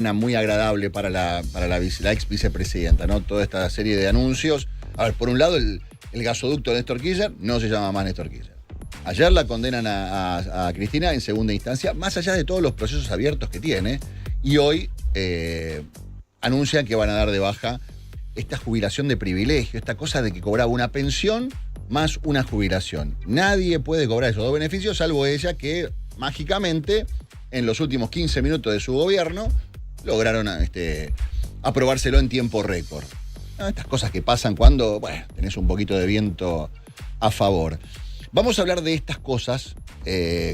Una muy agradable para la ex vicepresidenta, ¿no? Toda esta serie de anuncios. A ver, por un lado, el gasoducto de Néstor Kirchner no se llama más Néstor Kirchner. Ayer la condenan a Cristina en segunda instancia, más allá de todos los procesos abiertos que tiene, y hoy anuncian que van a dar de baja esta jubilación de privilegio, esta cosa de que cobraba una pensión más una jubilación. Nadie puede cobrar esos dos beneficios, salvo ella, que mágicamente, en los últimos 15 minutos de su gobierno, lograron aprobárselo en tiempo récord. Estas cosas que pasan cuando, bueno, tenés un poquito de viento a favor. Vamos a hablar de estas cosas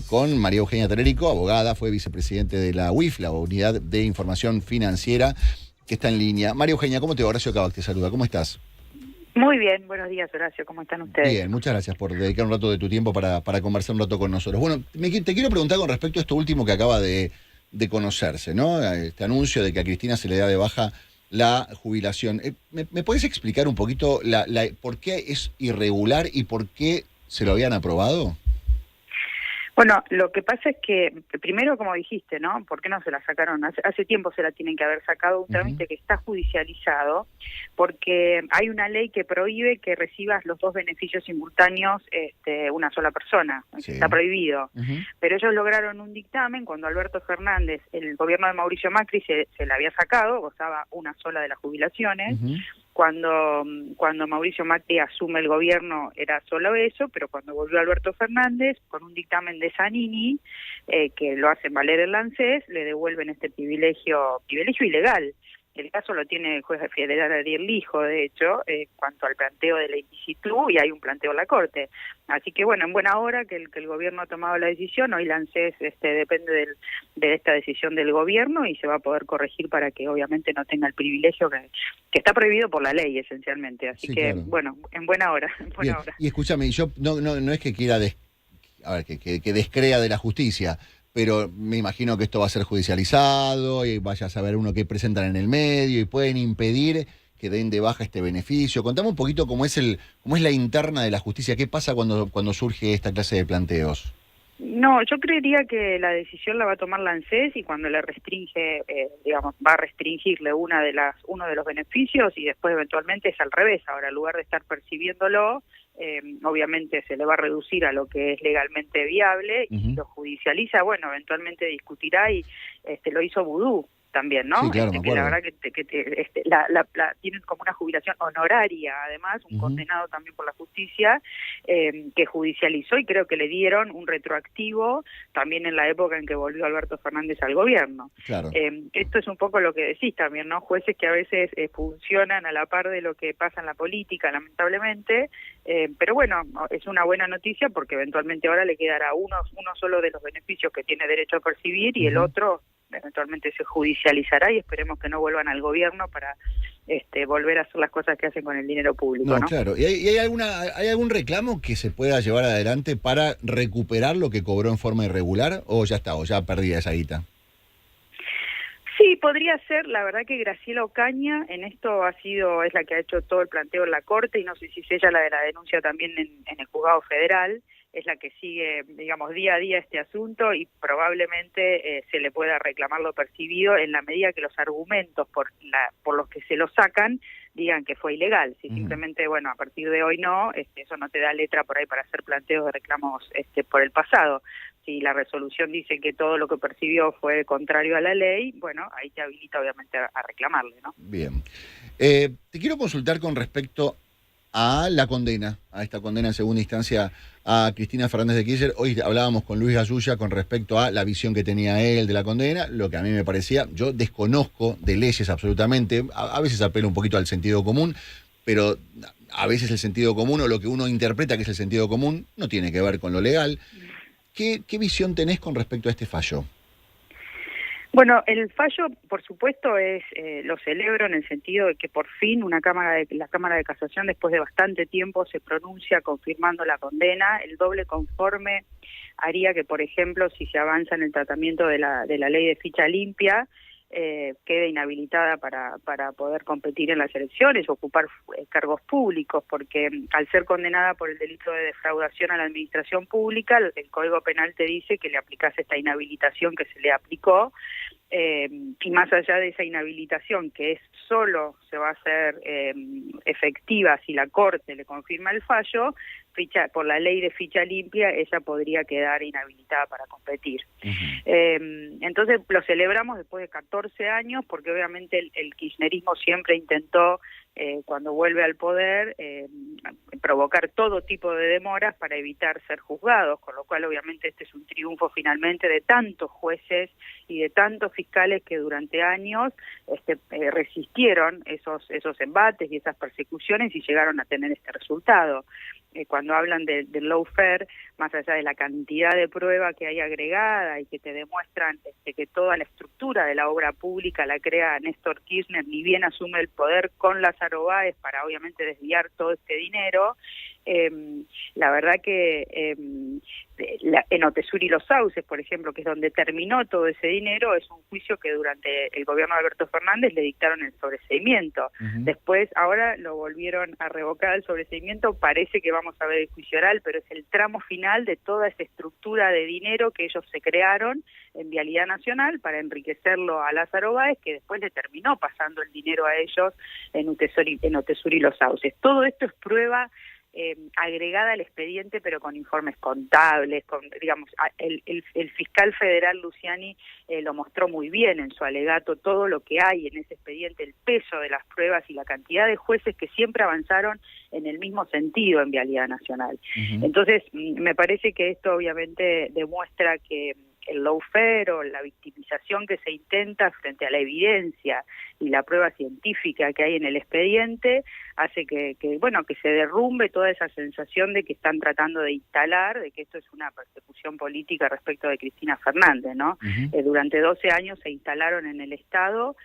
con María Eugenia Telerico, abogada, fue vicepresidente de la UIF, la Unidad de Información Financiera, que está en línea. María Eugenia, ¿cómo te va? Horacio Cabac te saluda. ¿Cómo estás? Muy bien, buenos días, Horacio. ¿Cómo están ustedes? Bien, muchas gracias por dedicar un rato de tu tiempo para conversar un rato con nosotros. Bueno, te quiero preguntar con respecto a esto último que acaba de conocerse, ¿no? Este anuncio de que a Cristina se le da de baja la jubilación. ¿Me puedes explicar un poquito por qué es irregular y por qué se lo habían aprobado? Bueno, lo que pasa es que, primero, como dijiste, ¿no? ¿Por qué no se la sacaron? Hace tiempo se la tienen que haber sacado, un trámite que está judicializado, porque hay una ley que prohíbe que recibas los dos beneficios simultáneos una sola persona. Sí. Está prohibido. Pero ellos lograron un dictamen cuando Alberto Fernández, el gobierno de Mauricio Macri, se la había sacado, gozaba una sola de las jubilaciones. Cuando Mauricio Macri asume el gobierno era solo eso, pero cuando volvió Alberto Fernández, con un dictamen de Zanini, que lo hacen valer el ANSES, le devuelven este privilegio ilegal. El caso lo tiene el juez federal Ariel Lijo, de hecho, cuanto al planteo de la ilicitud, y hay un planteo en la Corte. Así que, bueno, en buena hora que el gobierno ha tomado la decisión, hoy la ANSES depende de esta decisión del gobierno y se va a poder corregir para que obviamente no tenga el privilegio que está prohibido por la ley, esencialmente. Así sí, que, claro. Bueno, en buena hora. Hora. Y escúchame, yo no es que quiera que descrea de la justicia, pero me imagino que esto va a ser judicializado y vaya a saber uno qué presentan en el medio y pueden impedir que den de baja este beneficio. Contame un poquito cómo es la interna de la justicia, qué pasa cuando surge esta clase de planteos. No, yo creería que la decisión la va a tomar la ANSES y cuando le restringe, va a restringirle uno de los beneficios y después eventualmente es al revés. Ahora, en lugar de estar percibiéndolo, obviamente se le va a reducir a lo que es legalmente viable y lo judicializa, bueno, eventualmente discutirá y lo hizo Vudú también, ¿no? Sí, claro, que la verdad que tienen como una jubilación honoraria, además, un condenado también por la justicia, que judicializó y creo que le dieron un retroactivo también en la época en que volvió Alberto Fernández al gobierno. Claro. Esto es un poco lo que decís también, ¿no? Jueces que a veces funcionan a la par de lo que pasa en la política, lamentablemente, pero bueno, es una buena noticia porque eventualmente ahora le quedará uno solo de los beneficios que tiene derecho a percibir y el otro eventualmente se judicializará y esperemos que no vuelvan al gobierno para volver a hacer las cosas que hacen con el dinero público, ¿no? Claro. ¿Y hay algún reclamo que se pueda llevar adelante para recuperar lo que cobró en forma irregular o ya está, o ya perdida esa guita? Sí, podría ser. La verdad que Graciela Ocaña en esto es la que ha hecho todo el planteo en la Corte y no sé si es ella la de la denuncia también en el Juzgado Federal. Es la que sigue, digamos, día a día este asunto y probablemente se le pueda reclamar lo percibido en la medida que los argumentos por los que se lo sacan digan que fue ilegal. Si simplemente, bueno, a partir de hoy no, eso no te da letra por ahí para hacer planteos de reclamos por el pasado. Si la resolución dice que todo lo que percibió fue contrario a la ley, bueno, ahí te habilita obviamente a reclamarle, ¿no? Bien. Te quiero consultar con respecto a la condena, a esta condena en segunda instancia a Cristina Fernández de Kirchner. Hoy hablábamos con Luis Gallulla con respecto a la visión que tenía él de la condena, lo que a mí me parecía, yo desconozco de leyes absolutamente, a veces apelo un poquito al sentido común, pero a veces el sentido común o lo que uno interpreta que es el sentido común no tiene que ver con lo legal. ¿Qué visión tenés con respecto a este fallo? Bueno, el fallo, por supuesto, lo celebro en el sentido de que por fin la Cámara de Casación, después de bastante tiempo, se pronuncia confirmando la condena. El doble conforme haría que, por ejemplo, si se avanza en el tratamiento de la ley de ficha limpia, quede inhabilitada para poder competir en las elecciones o ocupar cargos públicos, porque al ser condenada por el delito de defraudación a la administración pública, el Código Penal te dice que le aplicás esta inhabilitación que se le aplicó y más allá de esa inhabilitación, que es solo se va a hacer efectiva si la Corte le confirma el fallo, por la ley de ficha limpia, ella podría quedar inhabilitada para competir. Entonces lo celebramos después de 14 años, porque obviamente el kirchnerismo siempre intentó, cuando vuelve al poder, provocar todo tipo de demoras para evitar ser juzgados, con lo cual obviamente este es un triunfo finalmente de tantos jueces y de tantos fiscales que durante años resistieron esos embates y esas persecuciones y llegaron a tener este resultado. Cuando hablan del lawfare, más allá de la cantidad de prueba que hay agregada y que te demuestran que toda la estructura de la obra pública la crea Néstor Kirchner, ni bien asume el poder con Lázaro Báez para obviamente desviar todo este dinero, la verdad que en Otesur y Los Sauces, por ejemplo, que es donde terminó todo ese dinero, es un juicio que durante el gobierno de Alberto Fernández le dictaron el sobreseimiento. Después, ahora lo volvieron a revocar el sobreseimiento, parece que vamos a ver el juicio oral, pero es el tramo final de toda esa estructura de dinero que ellos se crearon en Vialidad Nacional para enriquecerlo a Lázaro Báez, que después le terminó pasando el dinero a ellos en Otesur y Los Sauces. Todo esto es prueba agregada al expediente, pero con informes contables, digamos, el fiscal federal Luciani lo mostró muy bien en su alegato, todo lo que hay en ese expediente, el peso de las pruebas y la cantidad de jueces que siempre avanzaron en el mismo sentido en Vialidad Nacional. Entonces, me parece que esto obviamente demuestra que el lawfare o la victimización que se intenta frente a la evidencia y la prueba científica que hay en el expediente hace que se derrumbe toda esa sensación de que están tratando de instalar, de que esto es una persecución política respecto de Cristina Fernández, ¿no? Durante 12 años se instalaron en el Estado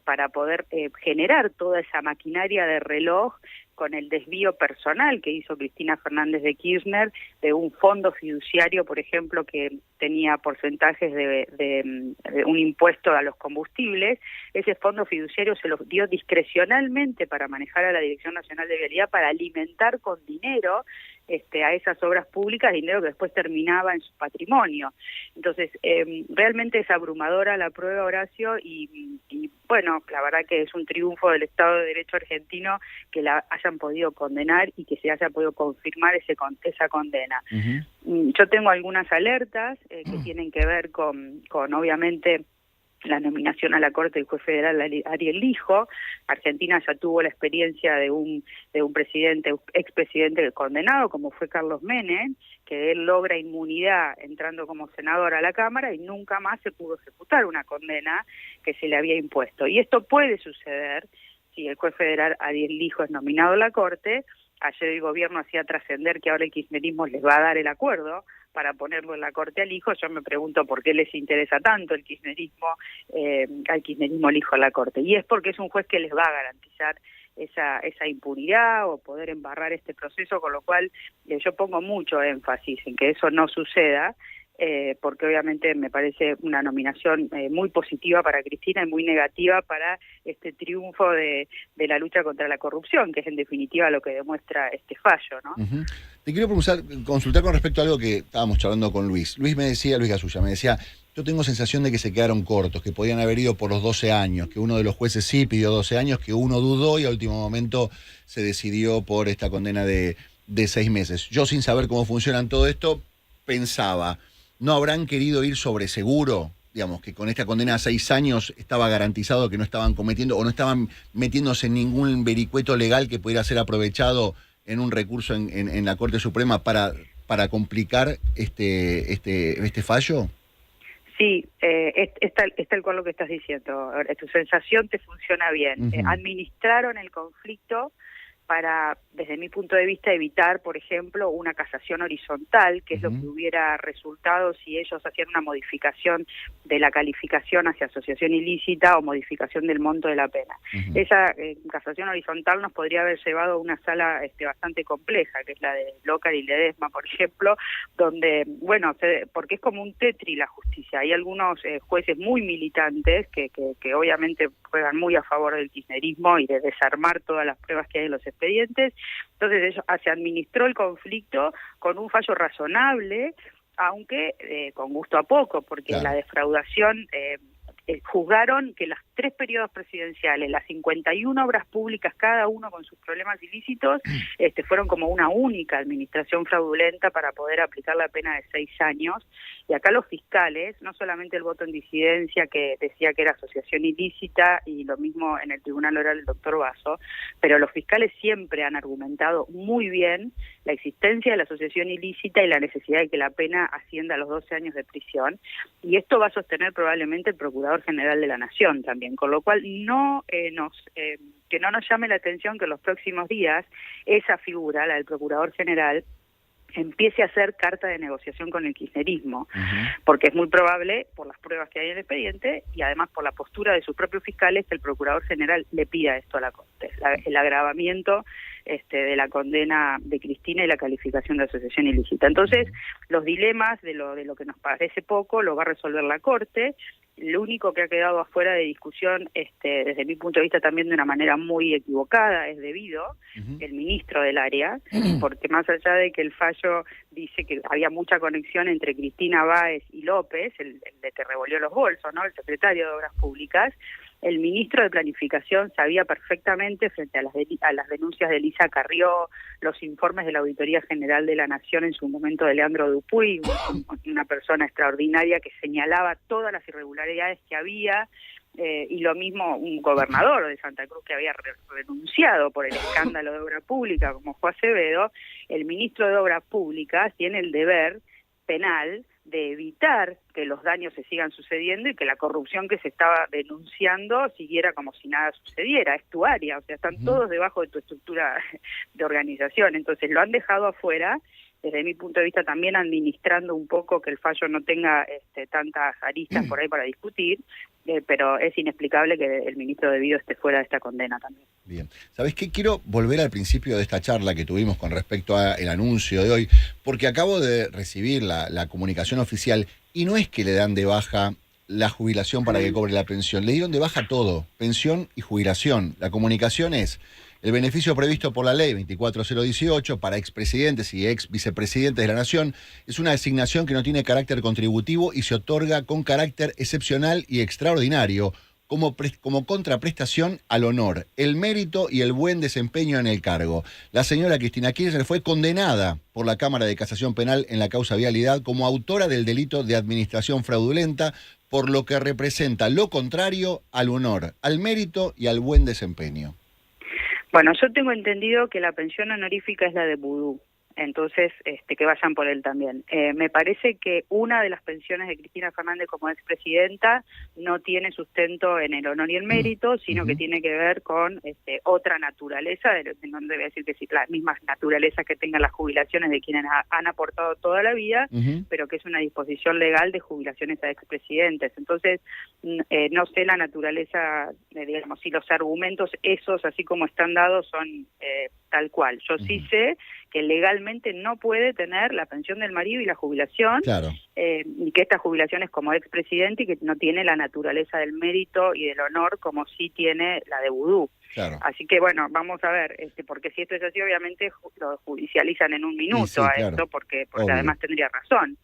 para poder generar toda esa maquinaria de reloj con el desvío personal que hizo Cristina Fernández de Kirchner de un fondo fiduciario, por ejemplo, que tenía porcentajes de un impuesto a los combustibles. Ese fondo fiduciario se lo dio discrecionalmente para manejar a la Dirección Nacional de Vialidad, para alimentar con dinero a esas obras públicas, dinero que después terminaba en su patrimonio. Entonces, realmente es abrumadora la prueba, Horacio, y bueno, la verdad que es un triunfo del Estado de Derecho argentino que la hayan podido condenar y que se haya podido confirmar esa condena. Yo tengo algunas alertas que tienen que ver con obviamente la nominación a la Corte del juez federal Ariel Lijo. Argentina ya tuvo la experiencia de un expresidente condenado, como fue Carlos Menem, que él logra inmunidad entrando como senador a la Cámara y nunca más se pudo ejecutar una condena que se le había impuesto. Y esto puede suceder si el juez federal Ariel Lijo es nominado a la Corte. Ayer el gobierno hacía trascender que ahora el kirchnerismo les va a dar el acuerdo para ponerlo en la Corte al Lijo. Yo me pregunto por qué les interesa tanto el kirchnerismo, al kirchnerismo Lijo a la Corte. Y es porque es un juez que les va a garantizar esa impunidad o poder embarrar este proceso, con lo cual yo pongo mucho énfasis en que eso no suceda, porque obviamente me parece una nominación muy positiva para Cristina y muy negativa para este triunfo de la lucha contra la corrupción, que es en definitiva lo que demuestra este fallo, ¿no? Te quiero consultar con respecto a algo que estábamos charlando con Luis. Luis Gasulla me decía, yo tengo sensación de que se quedaron cortos, que podían haber ido por los 12 años, que uno de los jueces sí pidió 12 años, que uno dudó y a último momento se decidió por esta condena de 6 meses. Yo, sin saber cómo funcionan todo esto, pensaba, ¿no habrán querido ir sobre seguro? Digamos, que con esta condena a 6 años estaba garantizado que no estaban cometiendo o no estaban metiéndose en ningún vericueto legal que pudiera ser aprovechado en un recurso en la Corte Suprema para complicar este fallo. Sí, es tal cual lo que estás diciendo. Tu sensación te funciona bien. Administraron el conflicto para, desde mi punto de vista, evitar, por ejemplo, una casación horizontal, que es lo que hubiera resultado si ellos hacían una modificación de la calificación hacia asociación ilícita o modificación del monto de la pena. Esa casación horizontal nos podría haber llevado a una sala bastante compleja, que es la de Lócar y Ledesma, por ejemplo, donde, bueno, porque es como un tetri la justicia. Hay algunos jueces muy militantes que obviamente juegan muy a favor del kirchnerismo y de desarmar todas las pruebas que hay en los expedientes. Entonces se administró el conflicto con un fallo razonable, aunque con gusto a poco, porque la defraudación juzgaron que los 3 periodos presidenciales, las 51 obras públicas, cada uno con sus problemas ilícitos, fueron como una única administración fraudulenta para poder aplicar la pena de 6 años. Y acá los fiscales, no solamente el voto en disidencia que decía que era asociación ilícita, y lo mismo en el Tribunal Oral el doctor Basso, pero los fiscales siempre han argumentado muy bien la existencia de la asociación ilícita y la necesidad de que la pena ascienda a los 12 años de prisión. Y esto va a sostener probablemente el Procurador General de la Nación también, con lo cual que no nos llame la atención que en los próximos días esa figura, la del Procurador General, empiece a hacer carta de negociación con el kirchnerismo, porque es muy probable, por las pruebas que hay en el expediente y además por la postura de sus propios fiscales, que el Procurador General le pida esto a la Corte, el agravamiento de la condena de Cristina y la calificación de asociación ilícita. Entonces, los dilemas de lo que nos parece poco lo va a resolver la Corte. Lo único que ha quedado afuera de discusión, desde mi punto de vista también de una manera muy equivocada, es debido el ministro del área, porque más allá de que el fallo dice que había mucha conexión entre Cristina Báez y López, el de que revolvió los bolsos, ¿no?, el secretario de Obras Públicas, el ministro de Planificación sabía perfectamente, frente a las denuncias de Elisa Carrió, los informes de la Auditoría General de la Nación en su momento de Leandro Dupuy, una persona extraordinaria que señalaba todas las irregularidades que había, y lo mismo un gobernador de Santa Cruz que había renunciado por el escándalo de obra pública, como fue Acevedo. El ministro de Obras Públicas tiene el deber penal de evitar que los daños se sigan sucediendo y que la corrupción que se estaba denunciando siguiera como si nada sucediera. Es tu área, o sea, están todos debajo de tu estructura de organización. Entonces lo han dejado afuera, desde mi punto de vista también administrando un poco que el fallo no tenga tantas aristas por ahí para discutir, pero es inexplicable que el ministro de Vido esté fuera de esta condena también. Bien. ¿Sabés qué? Quiero volver al principio de esta charla que tuvimos con respecto al anuncio de hoy, porque acabo de recibir la comunicación oficial y no es que le dan de baja la jubilación para que cobre la pensión, le dieron de baja todo, pensión y jubilación. La comunicación es: el beneficio previsto por la ley 24018 para expresidentes y ex vicepresidentes de la Nación es una designación que no tiene carácter contributivo y se otorga con carácter excepcional y extraordinario como contraprestación al honor, el mérito y el buen desempeño en el cargo. La señora Cristina Kirchner fue condenada por la Cámara de Casación Penal en la causa Vialidad como autora del delito de administración fraudulenta, por lo que representa lo contrario al honor, al mérito y al buen desempeño. Bueno, yo tengo entendido que la pensión honorífica es la de Vudú, entonces que vayan por él también. Me parece que una de las pensiones de Cristina Fernández como expresidenta no tiene sustento en el honor y el mérito, sino que tiene que ver con otra naturaleza, no debe decir que sí, las mismas naturalezas que tengan las jubilaciones de quienes han aportado toda la vida, pero que es una disposición legal de jubilaciones a expresidentes. Entonces, no sé la naturaleza, digamos, si los argumentos esos, así como están dados, son tal cual. Yo sí sé que legalmente no puede tener la pensión del marido y la jubilación, claro, y que esta jubilación es como expresidente y que no tiene la naturaleza del mérito y del honor como sí tiene la de Vudú. Claro. Así que bueno, vamos a ver, porque si esto es así, obviamente lo judicializan en un minuto sí, a claro, esto, porque además tendría razón.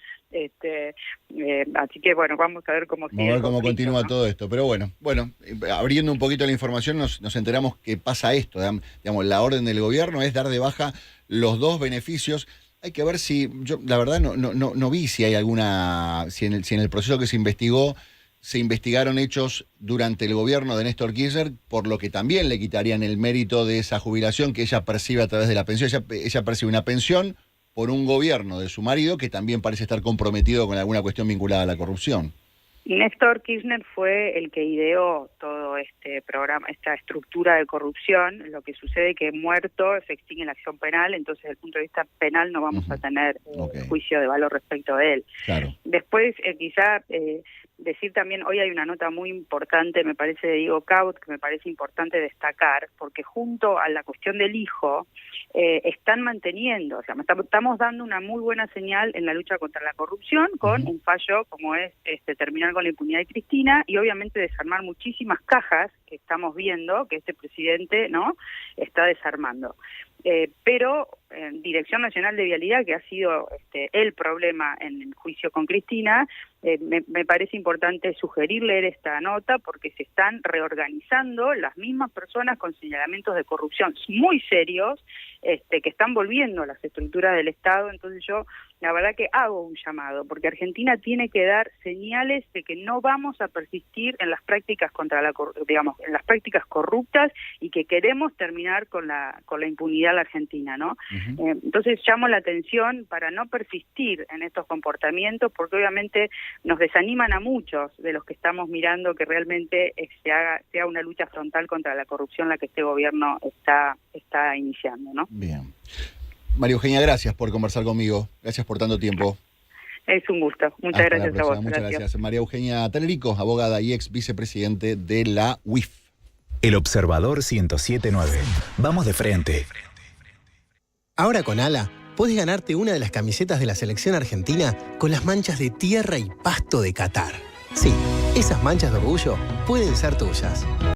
Así que bueno, vamos a ver cómo sigue. Vamos a ver cómo conflicto, continúa, ¿no?, todo esto. Pero bueno, abriendo un poquito la información nos enteramos que pasa esto. Digamos, la orden del gobierno es dar de baja los 2 beneficios. Hay que ver si, yo la verdad no vi si hay si en el proceso que se investigó se investigaron hechos durante el gobierno de Néstor Kirchner, por lo que también le quitarían el mérito de esa jubilación que ella percibe a través de la pensión. Ella percibe una pensión por un gobierno de su marido que también parece estar comprometido con alguna cuestión vinculada a la corrupción. Néstor Kirchner fue el que ideó todo este programa, esta estructura de corrupción. Lo que sucede es que muerto se extingue la acción penal, entonces desde el punto de vista penal no vamos a tener juicio de valor respecto de él. Claro. Después, quizá decir también, hoy hay una nota muy importante, me parece, de Diego Caut, que me parece importante destacar, porque junto a la cuestión del hijo, están manteniendo, o sea, estamos dando una muy buena señal en la lucha contra la corrupción con un fallo como es terminar con la impunidad de Cristina y obviamente desarmar muchísimas cajas que estamos viendo que este presidente no está desarmando. Pero Dirección Nacional de Vialidad, que ha sido el problema en el juicio con Cristina, me parece importante sugerir leer esta nota porque se están reorganizando las mismas personas con señalamientos de corrupción muy serios, que están volviendo a las estructuras del Estado. Entonces yo la verdad que hago un llamado, porque Argentina tiene que dar señales de que no vamos a persistir en las prácticas en las prácticas corruptas, y que queremos terminar con la impunidad en la Argentina, ¿no? Entonces llamo la atención para no persistir en estos comportamientos, porque obviamente nos desaniman a muchos de los que estamos mirando que realmente sea una lucha frontal contra la corrupción la que este gobierno está iniciando, ¿no? Bien. María Eugenia, gracias por conversar conmigo. Gracias por tanto tiempo. Es un gusto. Muchas gracias a vos. Muchas gracias. María Eugenia Talerico, abogada y ex vicepresidente de la UIF. El Observador 107.9. Vamos de frente. Ahora con Ala, podés ganarte una de las camisetas de la selección argentina con las manchas de tierra y pasto de Qatar. Sí, esas manchas de orgullo pueden ser tuyas.